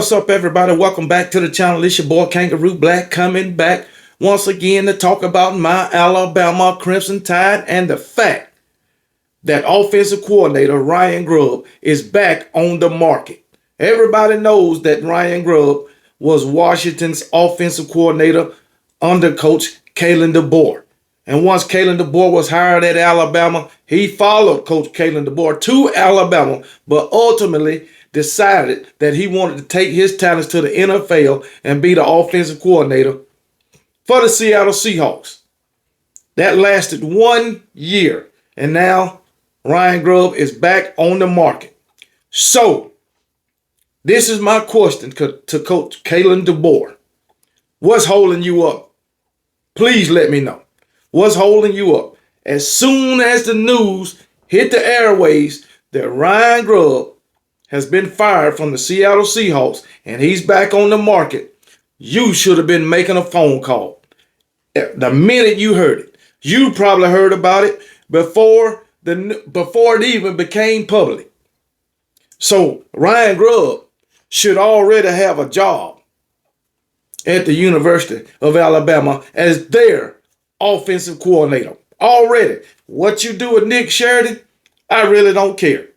What's up, everybody? Welcome back to the channel. It's your boy Kangaroo Black coming back once again to talk about my Alabama Crimson Tide and the fact that offensive coordinator Ryan Grubb is back on the market. Everybody knows that Ryan Grubb was Washington's offensive coordinator under Coach Kalen Deboer. And once Kalen Deboer was hired at Alabama, he followed Coach Kalen Deboer to Alabama, but ultimately decided that he wanted to take his talents to the NFL and be the offensive coordinator for the Seattle Seahawks. That lasted 1 year, and now Ryan Grubb is back on the market. So, this is my question to Coach Kalen Deboer. What's holding you up? Please let me know. What's holding you up? As soon as the news hit the airways that Ryan Grubb has been fired from the Seattle Seahawks and he's back on the market, you should have been making a phone call. The minute you heard it, you probably heard about it before it even became public. So Ryan Grubb should already have a job at the University of Alabama as their offensive coordinator. Already. What you do with Nick Sheridan, I really don't care.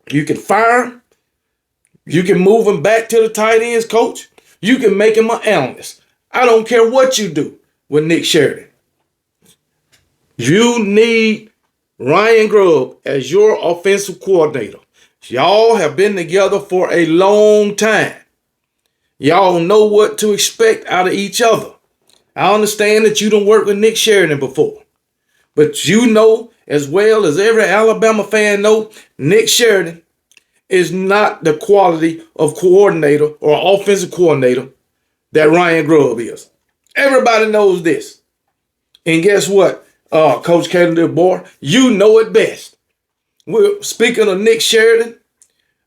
You can fire him. You can move him back to the tight ends coach. You can make him an analyst. I don't care what you do with Nick Sheridan. You need Ryan Grubb as your offensive coordinator. Y'all have been together for a long time. Y'all know what to expect out of each other. I understand that you don't work with Nick Sheridan before. But you know, as well as every Alabama fan know, Nick Sheridan is not the quality of coordinator or offensive coordinator that Ryan Grubb is. Everybody knows this. And guess what, Coach Kalen Deboer? You know it best. We're speaking of Nick Sheridan.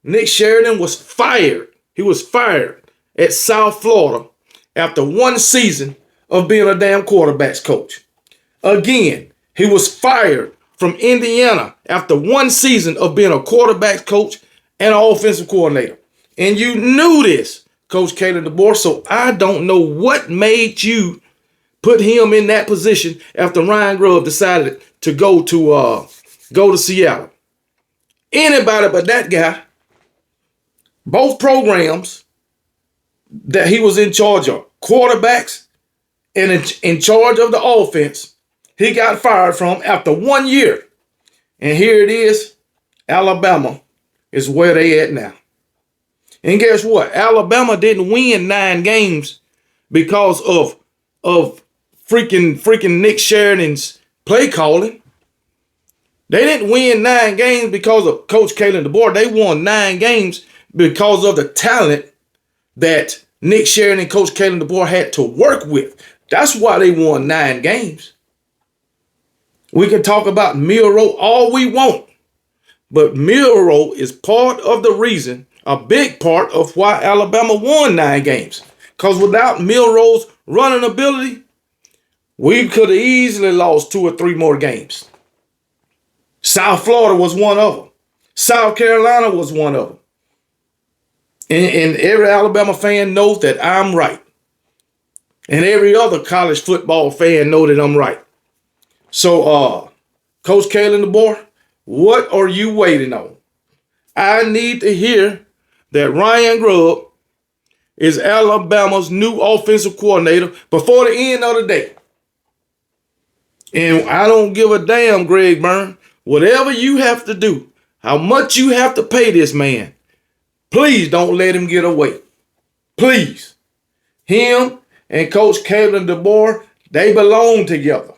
Nick Sheridan was fired. He was fired at South Florida after 1 season of being a damn quarterback's coach. Again, he was fired from Indiana after 1 season of being a quarterback's coach and an offensive coordinator. And you knew this, Coach Kalen Deboer, so I don't know what made you put him in that position after Ryan Grubb decided to go to Seattle. Anybody but that guy, both programs that he was in charge of, quarterbacks and in charge of the offense, he got fired from after 1 year. And here it is, Alabama is where they at now. And guess what? Alabama didn't win 9 games because of freaking Nick Sheridan's play calling. They didn't win 9 games because of Coach Kalen Deboer. They won 9 games because of the talent that Nick Sheridan and Coach Kalen Deboer had to work with. That's why they won 9 games. We can talk about Milroe all we want, but Milroe is part of the reason, a big part of why Alabama won 9 games. Because without Milroe's running ability, we could have easily lost 2 or 3 more games. South Florida was one of them. South Carolina was one of them. And every Alabama fan knows that I'm right. And every other college football fan knows that I'm right. So, Coach Kalen Deboer, what are you waiting on? I need to hear that Ryan Grubb is Alabama's new offensive coordinator before the end of the day. And I don't give a damn, Greg Byrne. Whatever you have to do, how much you have to pay this man, please don't let him get away. Please. Him and Coach Kalen Deboer, they belong together.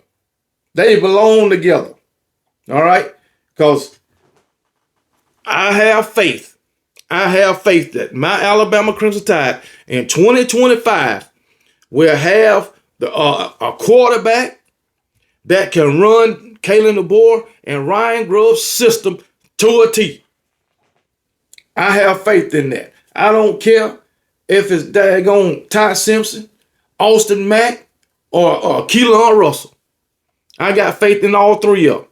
They belong together. All right? Because I have faith. I have faith that my Alabama Crimson Tide in 2025 will have a quarterback that can run Kalen Deboer and Ryan Grubb's system to a T. I have faith in that. I don't care if it's daggone Ty Simpson, Austin Mack, or Keelan Russell. I got faith in all 3 of them,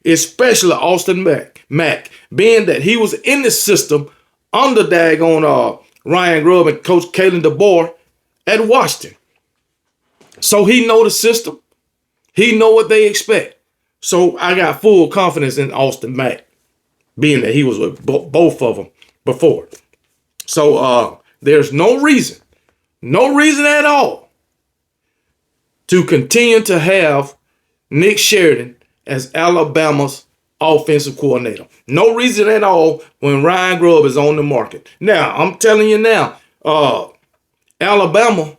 especially Austin Mack, being that he was in the system under daggone Ryan Grubb and Coach Kalen Deboer at Washington. So he know the system. He know what they expect. So I got full confidence in Austin Mack, being that he was with both of them before. So there's no reason at all to continue to have Nick Sheridan as Alabama's offensive coordinator. No reason at all when Ryan Grubb is on the market. Now, I'm telling you now, Alabama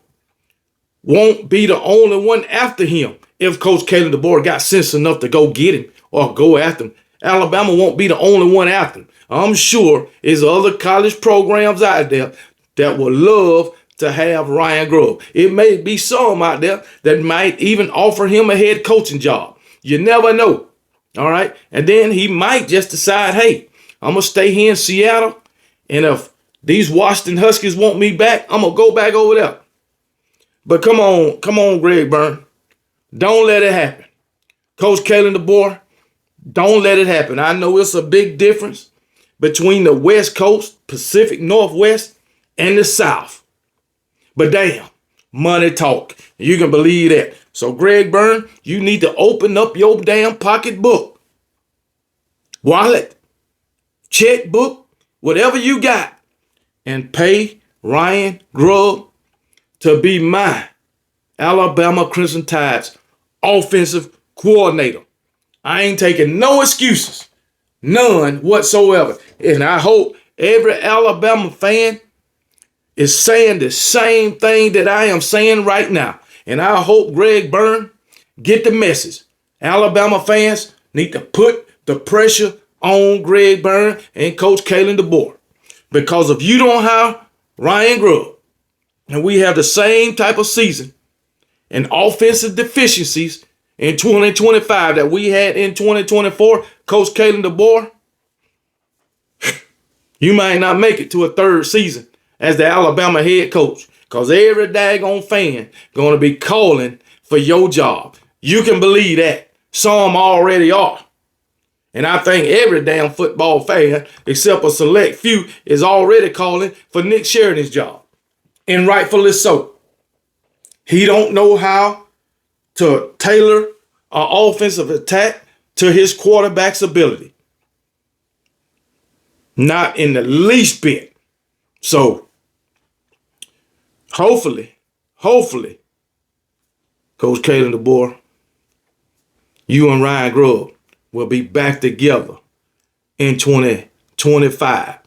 won't be the only one after him if Coach Kalen Deboer got sense enough to go get him or go after him. Alabama won't be the only one after him. I'm sure there's other college programs out there that would love to have Ryan Grubb. It may be some out there that might even offer him a head coaching job. You never know. All right. And then he might just decide, hey, I'm going to stay here in Seattle. And if these Washington Huskies want me back, I'm going to go back over there. But come on, Greg Byrne. Don't let it happen. Coach Kalen Deboer, don't let it happen. I know it's a big difference between the West Coast, Pacific Northwest, and the South. But damn, money talk. You can believe that. So Greg Byrne, you need to open up your damn pocketbook, wallet, checkbook, whatever you got, and pay Ryan Grubb to be my Alabama Crimson Tide's offensive coordinator. I ain't taking no excuses, none whatsoever. And I hope every Alabama fan is saying the same thing that I am saying right now. And I hope Greg Byrne get the message. Alabama fans need to put the pressure on Greg Byrne and Coach Kalen Deboer. Because if you don't have Ryan Grubb, and we have the same type of season and offensive deficiencies in 2025 that we had in 2024, Coach Kalen DeBoer, you might not make it to a third season as the Alabama head coach, because every daggone fan going to be calling for your job. You can believe that. Some already are. And I think every damn football fan, except a select few, is already calling for Nick Sheridan's job. And rightfully so. He don't know how to tailor an offensive attack to his quarterback's ability. Not in the least bit. So, hopefully, Coach Kalen DeBoer, you and Ryan Grubb will be back together in 2025.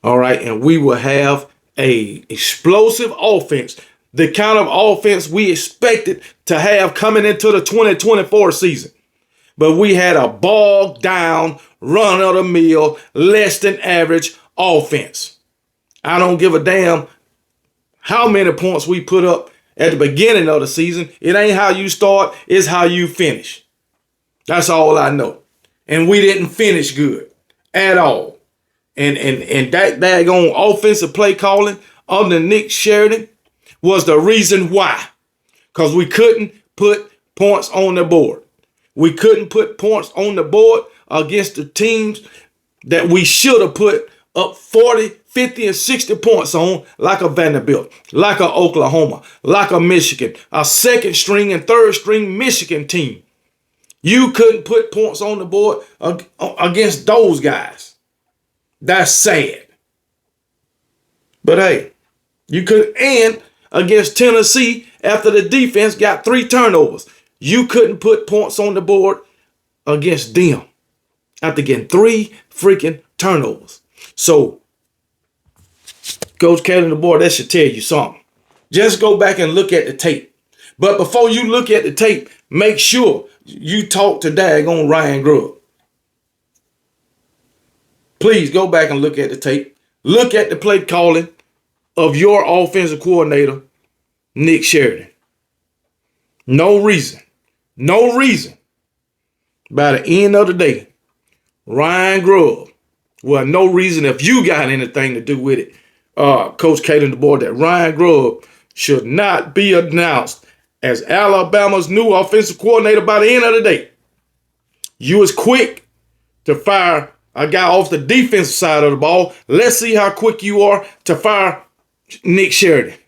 All right, and we will have a explosive offense, the kind of offense we expected to have coming into the 2024 season. But we had a bogged down, run-of-the-mill, less than average offense. I don't give a damn how many points we put up at the beginning of the season. It ain't how you start, it's how you finish. That's all I know. And we didn't finish good at all. And that daggone offensive play calling under Nick Sheridan was the reason why. Because we couldn't put points on the board. We couldn't put points on the board against the teams that we should have put up 40, 50, and 60 points on, like a Vanderbilt, like a Oklahoma, like a Michigan, a second string and third string Michigan team. You couldn't put points on the board against those guys. That's sad. But hey, you could, and against Tennessee, after the defense got 3 turnovers, you couldn't put points on the board against them after getting 3 freaking turnovers. So, Coach Kalen DeBoer, that should tell you something. Just go back and look at the tape. But before you look at the tape, make sure you talk to daggone Ryan Grubb. Please go back and look at the tape. Look at the play calling of your offensive coordinator, Nick Sheridan. No reason. By the end of the day, Ryan Grubb, well, no reason if you got anything to do with it, Coach Kalen DeBoer, that Ryan Grubb should not be announced as Alabama's new offensive coordinator by the end of the day. You was quick to fire a guy off the defensive side of the ball. Let's see how quick you are to fire Nick Sheridan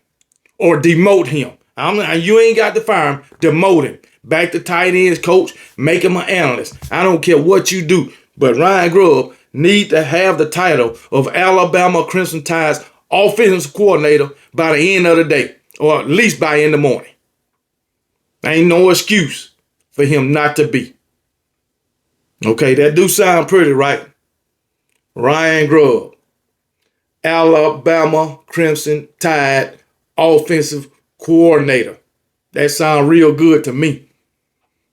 or demote him. You ain't got to fire him, demote him. Back to tight ends coach, make him an analyst. I don't care what you do, but Ryan Grubb need to have the title of Alabama Crimson Tide's offensive coordinator by the end of the day, or at least by in the morning. Ain't no excuse for him not to be. Okay, that do sound pretty, right? Ryan Grubb, Alabama Crimson Tide offensive coordinator. That sound real good to me.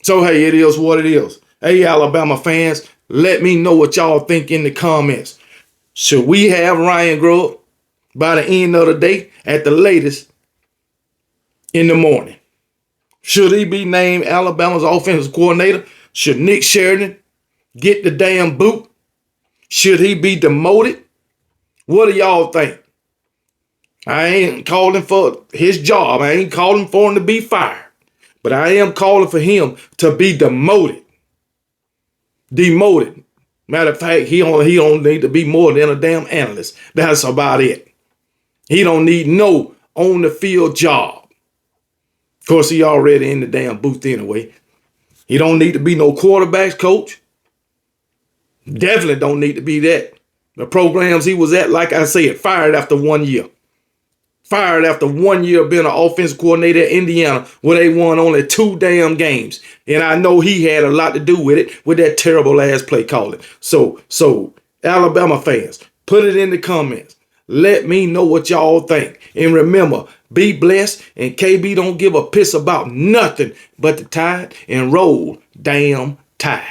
So, hey, it is what it is. Hey, Alabama fans, let me know what y'all think in the comments. Should we have Ryan Grubb by the end of the day, at the latest in the morning? Should he be named Alabama's offensive coordinator? Should Nick Sheridan get the damn boot? Should he be demoted? What do y'all think? I ain't calling for his job. I ain't calling for him to be fired. But I am calling for him to be demoted. Demoted. Matter of fact, he don't need to be more than a damn analyst. That's about it. He don't need no on-the-field job. Of course, he already in the damn booth anyway. He don't need to be no quarterbacks coach. Definitely don't need to be that. The programs he was at, like I said, fired after 1 year. Fired after 1 year of being an offensive coordinator at Indiana, where they won only 2 damn games. And I know he had a lot to do with it, with that terrible ass play calling. So Alabama fans, put it in the comments. Let me know what y'all think. And remember, be blessed, and KB don't give a piss about nothing but the Tide, and roll damn Tide.